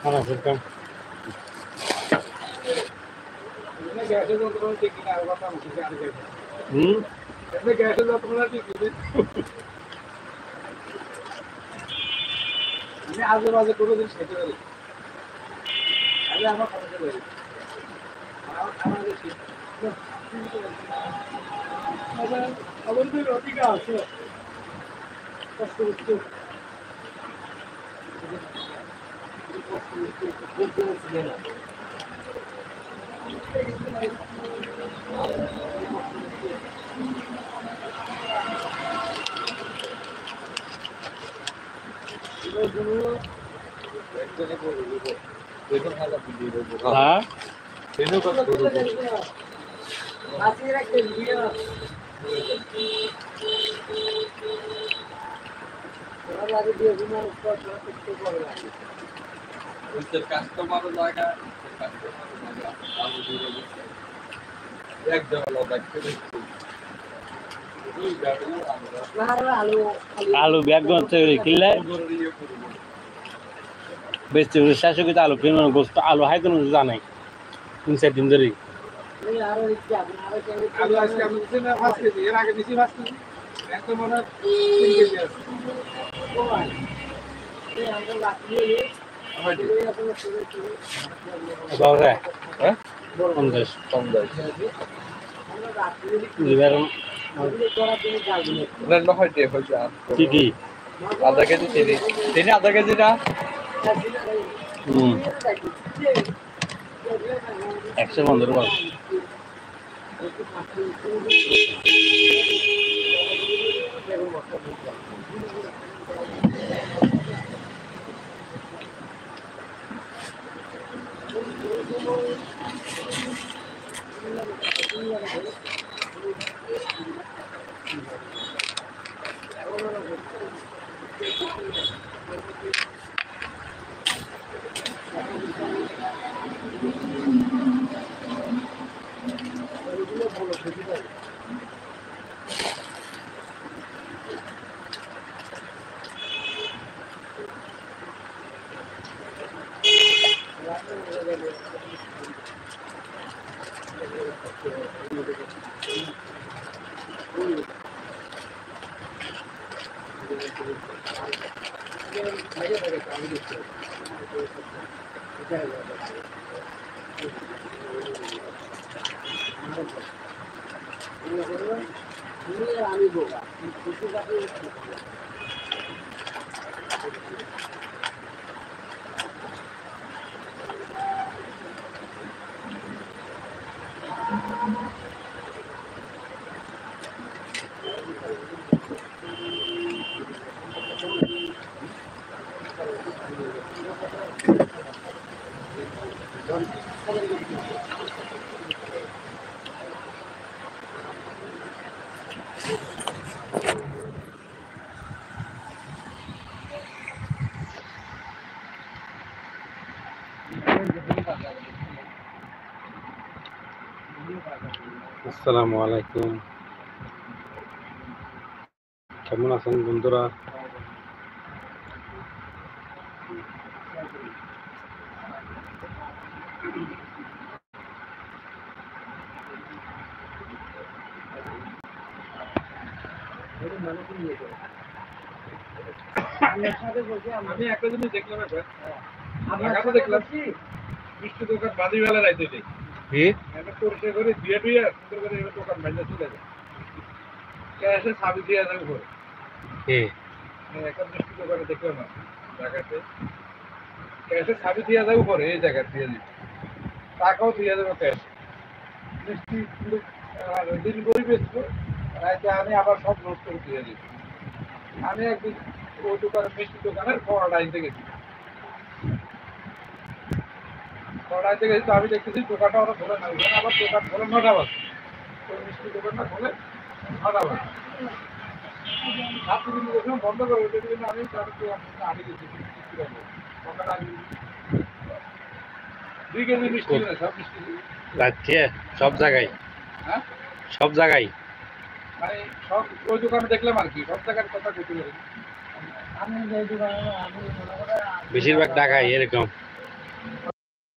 খানা খেতাম আমি আজে বাজে কোনো জিনিস খেতে পারি আমি আমার সমস্যা করি আমাদের অধিকার আছে কষ্ট করতে হ্যাঁ কাস্টমার জায়গা এক জায়গা আলু ব্যাগ কিনলে বেশি শেষে কিন্তু আলু কিনে গোস্ত আলু হাই কোনো জানাই 3-4 দিন ধরে আলু আজকে আমি দিচ্ছি না 5 কেজি এর আগে দিছি 5 কেজি এখন মনে হয় 3 কেজি আছে বাবা হ্যাঁ 50 কম দাম এবার রেন্ড হইতে হইছে কি কি আধা কেজি চিনি আধা কেজি না 115 টাকা আমি বোকা আসসালামু আলাইকুম কেমন আছেন বন্ধুরা আমি একটা জিনিস দেখলাম ঢাকাতে দেখলাম মিষ্টি দোকান বাদিবেলা রাইতে দেয় কি একটা পরিষ্কার করে ধুয়ে সুন্দর করে এবার দোকান বাইরে চলে যায় ক্যাশে সাবি দিয়ে যাবে উপরে কি একটা মিষ্টি দোকানে দেখলাম না ঢাকাতে ক্যাশে সাবি দিয়ে যাবে উপরে এই জায়গা দিয়ে দিবে টাকাও দিয়ে দেবে ক্যাশ মিষ্টি দিন করে বেচবো রাইতে আমি আবার সব লোড করে দিয়ে দিই আমি একদিন ওই দোকানের মিষ্টি দোকানের পড়াটা আনতে গেছি পড়াইতে গেছি তো আমি দেখতেছি দোকানটা ওরা খোলে না ওখানে আবার দোকান খোলে 9টা বাজে ওই মিষ্টি দোকানটা খোলে 9টা বাজে রাত্রি কিন্তু দেখলাম বন্ধ করে ওইটা কিন্তু আমি তাদেরকে আগে গেছি সকালে আগে 2 কেজি মিষ্টি না সব মিষ্টি যাচ্ছে সব জায়গায় হ্যাঁ সব জায়গায় মানে সব ওই দোকানে দেখলাম আর কি সব জায়গার কথা কইতে পারি আমি যে দোকানে আমি মনে করে বেশিরভাগ টাকাই এরকম